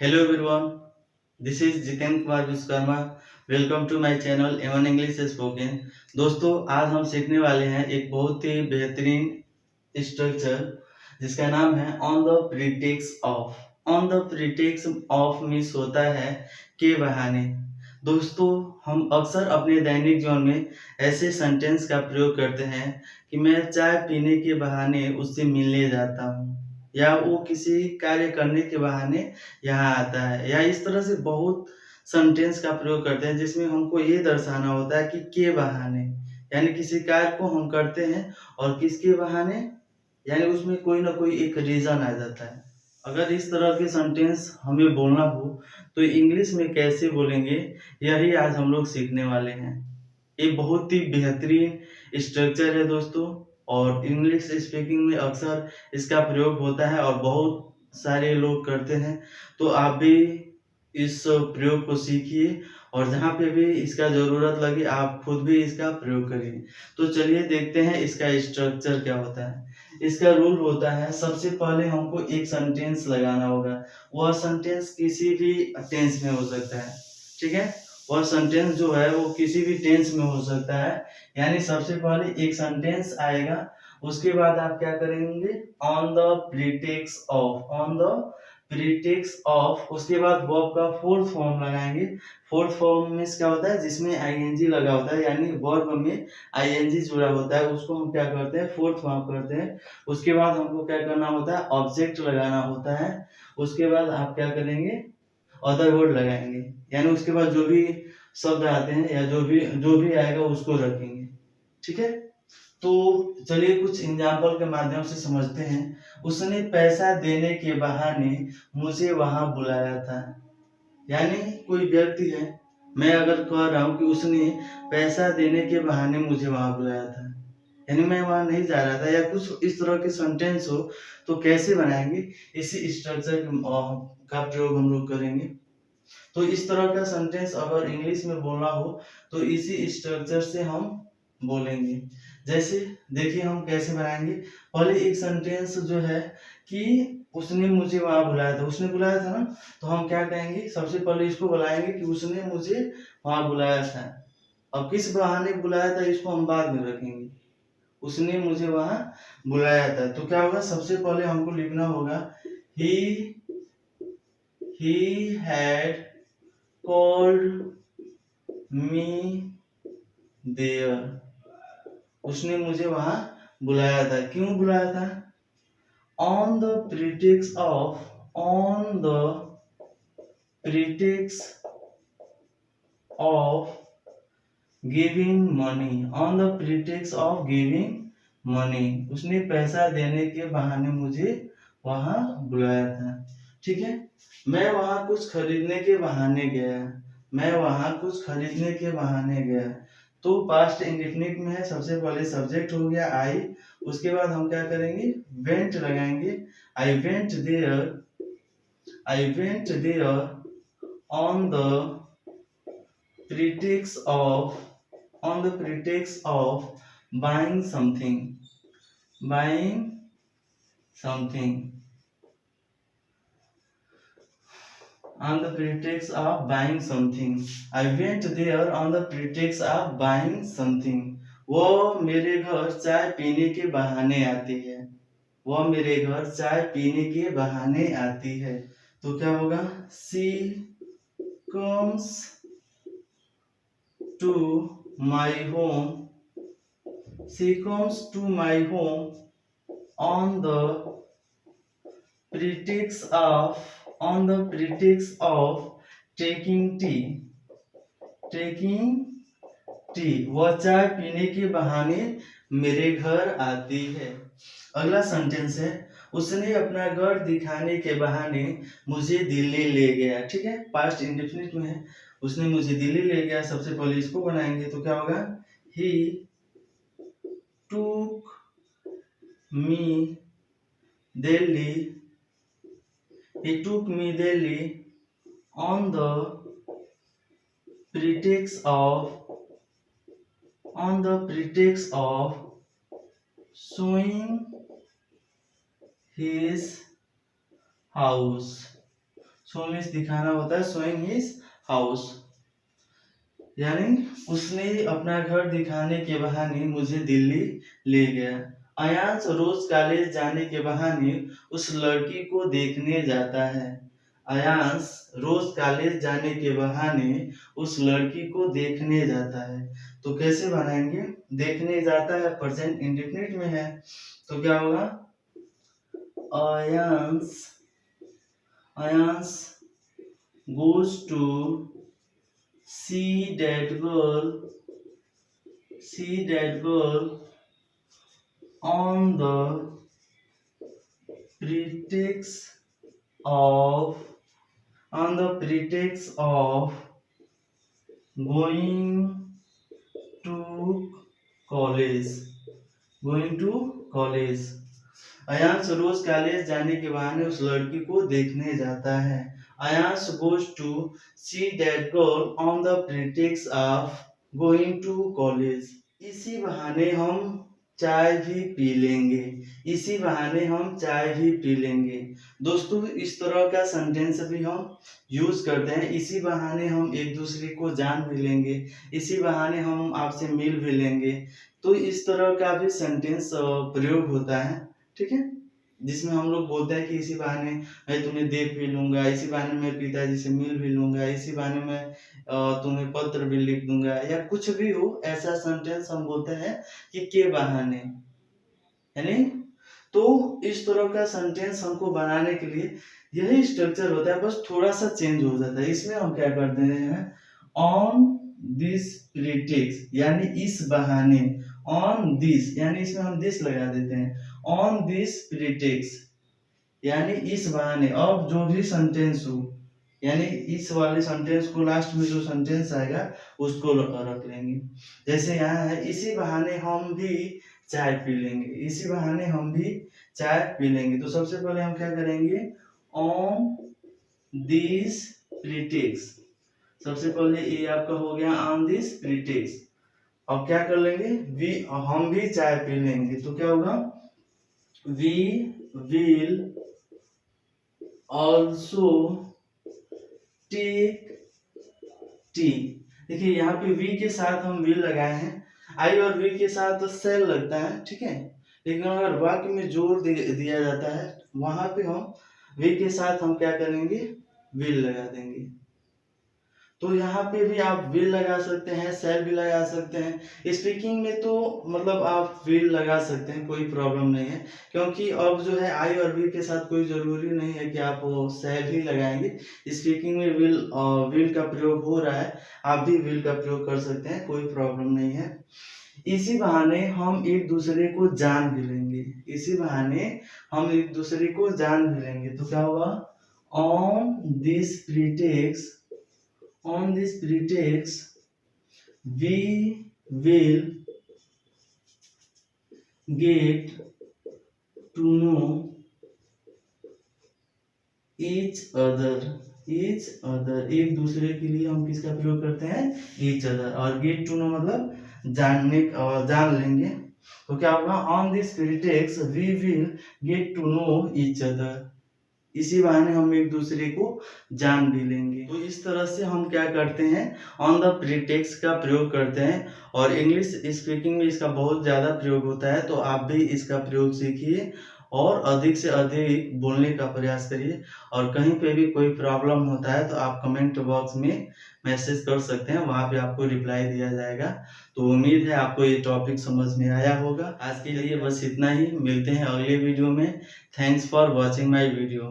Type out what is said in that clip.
Hello everyone, this is Jiten Kumar Vishwakarma. Welcome to my channel एवन English spoken. दोस्तों, आज हम सीखने वाले हैं एक बहुत ही बेहतरीन स्ट्रक्चर जिसका नाम है on the pretext of. On the pretext of means होता है के बहाने। दोस्तों, हम अक्सर अपने दैनिक जीवन में ऐसे सेंटेंस का प्रयोग करते हैं कि मैं चाय पीने के बहाने उससे मिलने जाता हूँ, या वो किसी कार्य करने के बहाने यहाँ आता है, या इस तरह से बहुत सेंटेंस का प्रयोग करते हैं जिसमें हमको ये दर्शाना होता है कि के बहाने, यानी किसी कार्य को हम करते हैं और किसके बहाने, यानी उसमें कोई ना कोई एक रीजन आ जाता है। अगर इस तरह के सेंटेंस हमें बोलना हो तो इंग्लिश में कैसे बोलेंगे, यही आज हम लोग सीखने वाले हैं। ये बहुत ही बेहतरीन स्ट्रक्चर है दोस्तों, और इंग्लिश स्पीकिंग में अक्सर इसका प्रयोग होता है और बहुत सारे लोग करते हैं। तो आप भी इस प्रयोग को सीखिए, और जहाँ पे भी इसका ज़रूरत लगे आप खुद भी इसका प्रयोग करिए। तो चलिए देखते हैं इसका स्ट्रक्चर क्या होता है। इसका रूल होता है, सबसे पहले हमको एक सेंटेंस लगाना होगा। वह सेंटेंस किसी भी टेंस में हो सकता है, ठीक है। वह सेंटेंस जो है वो किसी भी टेंस में हो सकता है। यानी सबसे पहले एक सेंटेंस आएगा, उसके बाद आप क्या करेंगे, on the pretext of. On the pretext of, उसके बाद वर्ब का फोर्थ फॉर्म लगाएंगे। फोर्थ फॉर्म में क्या होता है, जिसमें आईएनजी लगा होता है, यानी वर्ब में आईएनजी जुड़ा होता है, उसको हम क्या करते हैं, फोर्थ फॉर्म करते हैं। उसके बाद हमको क्या करना होता है, ऑब्जेक्ट लगाना होता है। उसके बाद आप क्या करेंगे, अदर वर्ड लगाएंगे, यानी उसके बाद जो भी शब्द आते हैं या जो भी आएगा उसको रखेंगे, ठीक है। तो चलिए कुछ एग्जाम्पल के माध्यम से समझते हैं। उसने पैसा देने के बहाने मुझे वहां बुलाया था। यानी कोई व्यक्ति है, मैं अगर कह रहा हूँ कि उसने पैसा देने के बहाने मुझे वहां बुलाया था, यानी मैं वहां नहीं जा रहा था, या कुछ इस तरह के सेंटेंस हो, तो कैसे बनाएंगे, इसी स्ट्रक्चर का प्रयोग हम लोग करेंगे। तो इस तरह का सेंटेंस अगर इंग्लिश में बोलना हो तो इसी स्ट्रक्चर से हम बोलेंगे। जैसे देखिए हम कैसे बनाएंगे। पहले एक सेंटेंस जो है कि उसने मुझे वहां बुलाया था, उसने बुलाया था ना, तो हम क्या कहेंगे, सबसे पहले इसको बुलाएंगे कि उसने मुझे वहां बुलाया था। अब किस बहाने बुलाया था इसको हम बाद में रखेंगे। उसने मुझे वहां बुलाया था, तो क्या होगा, सबसे पहले हमको लिखना होगा, he had called me there। उसने मुझे वहां बुलाया था, क्यों बुलाया था, on the pretext of, on the pretext of giving money, on the pretext of giving money। उसने पैसा देने के बहाने मुझे वहां बुलाया था, ठीक है। मैं वहां कुछ खरीदने के बहाने गया, मैं वहां कुछ खरीदने के बहाने गया। तो पास्ट इंडेफिनिट में है, सबसे पहले सब्जेक्ट हो गया आई, उसके बाद हम क्या करेंगे, वेंट लगाएंगे। I went there, I went there on the pretext of, on the pretext of buying something, buying something, on the pretext of buying something। I went there on the pretext of buying something। वो मेरे घर चाय पीने के बहाने आती है, वो मेरे घर चाय पीने के बहाने आती है। तो क्या होगा, she comes to my home, she comes to my home on the pretext of, on the pretext of taking tea, taking tea। वह चाय पीने के बहाने मेरे घर आती है। अगला सेंटेंस है, उसने अपना घर दिखाने के बहाने मुझे दिल्ली ले गया, ठीक है। पास्ट इंडेफिनिट में है, उसने मुझे दिल्ली ले गया। सबसे पहले इसको बनाएंगे, तो क्या होगा, ही took me Delhi, he took me Delhi on the pretext of, on the pretext of showing his house, show means दिखाना होता है, शोइंग हिज हाउस, यानी उसने अपना घर दिखाने के बहाने मुझे दिल्ली ले गया। अयांश रोज कॉलेज जाने के बहाने उस लड़की को देखने जाता है। अयांश रोज कॉलेज जाने के बहाने उस लड़की को देखने जाता है। तो कैसे बनाएंगे? देखने जाता है प्रेजेंट इंडेफिनिट में है, तो क्या होगा? Ayansh Ayansh goes to see that girl on the pretext of going to college। Ayansh रोज कॉलेज जाने के बहाने उस लड़की को देखने जाता है। Ayansh goes to see that girl on the pretext of going to college। इसी बहाने हम चाय भी पी लेंगे। दोस्तों, इस तरह का सेंटेंस भी हम यूज करते हैं। इसी बहाने हम एक दूसरे को जान भी लेंगे, इसी बहाने हम आपसे मिल भी लेंगे। तो इस तरह का भी सेंटेंस प्रयोग होता है, ठीक है, जिसमें हम लोग बोलते हैं कि इसी बहाने मैं तुम्हें देख भी लूंगा, इसी बहाने मैं पिताजी से मिल भी लूंगा, इसी बहाने मैं तुम्हें पत्र भी लिख दूंगा, या कुछ भी हो, ऐसा सेंटेंस हम बोलते हैं कि के बहाने, है नहीं। तो इस तरह का सेंटेंस हमको बनाने के लिए यही स्ट्रक्चर होता है, बस थोड़ा सा चेंज हो जाता है। इसमें हम क्या करते हैं? ऑन दिस प्रीटेक्स्ट, यानी इस बहाने, ऑन दिस, यानी इसमें हम दिस लगा देते हैं। ऑन दिस प्रीटेक्स्ट, यानी इस बहाने। अब जो भी सेंटेंस हो, यानी इस वाले सेंटेंस को लास्ट में जो सेंटेंस आएगा उसको रख लेंगे। जैसे यहाँ है, इसी बहाने हम भी चाय पी लेंगे। तो सबसे पहले हम क्या करेंगे? ऑन दिस प्रीटेक्स्ट, सबसे पहले ये आपका हो गया ऑन दिस प्रीटेक्स्ट। अब क्या कर लेंगे? हम भी चाय पी लेंगे, तो क्या होगा? We will also take tea. देखिए यहाँ पे वी के साथ हम विल लगाए हैं, आई और वी के साथ सेल लगता है, ठीक है। लेकिन अगर वाक्य में जोर दिया जाता है, वहां पे हम वी के साथ हम क्या करेंगे? विल लगा देंगे। तो यहाँ पे भी आप विल लगा सकते हैं, सेल भी लगा सकते हैं। स्पीकिंग में तो मतलब आप विल लगा सकते हैं, कोई प्रॉब्लम नहीं है, क्योंकि अब जो है आई और विल के साथ कोई जरूरी नहीं है कि आप सेल ही लगाएंगे। स्पीकिंग में विल का प्रयोग हो रहा है, आप भी विल का प्रयोग कर सकते हैं, कोई प्रॉब्लम नहीं है। इसी बहाने हम एक दूसरे को जान भी लेंगे। तो क्या होगा? On this pretext we will get to know each other। एक दूसरे के लिए हम किसका प्रयोग करते हैं? each other। और get to know मतलब जान लेंगे। तो क्या होगा? on this pretext we will get to know each other। इसी बहाने हम एक दूसरे को जान भी लेंगे। तो इस तरह से हम क्या करते हैं? ऑन द प्रीटेक्स्ट का प्रयोग करते हैं। और इंग्लिश स्पीकिंग में इसका बहुत ज़्यादा प्रयोग होता है, तो आप भी इसका प्रयोग सीखिए और अधिक से अधिक बोलने का प्रयास करिए। और कहीं पे भी कोई प्रॉब्लम होता है तो आप कमेंट बॉक्स में मैसेज कर सकते हैं, वहाँ पे आपको रिप्लाई दिया जाएगा। तो उम्मीद है आपको ये टॉपिक समझ में आया होगा। आज के लिए बस इतना ही, मिलते हैं अगले वीडियो में। Thanks for watching my video.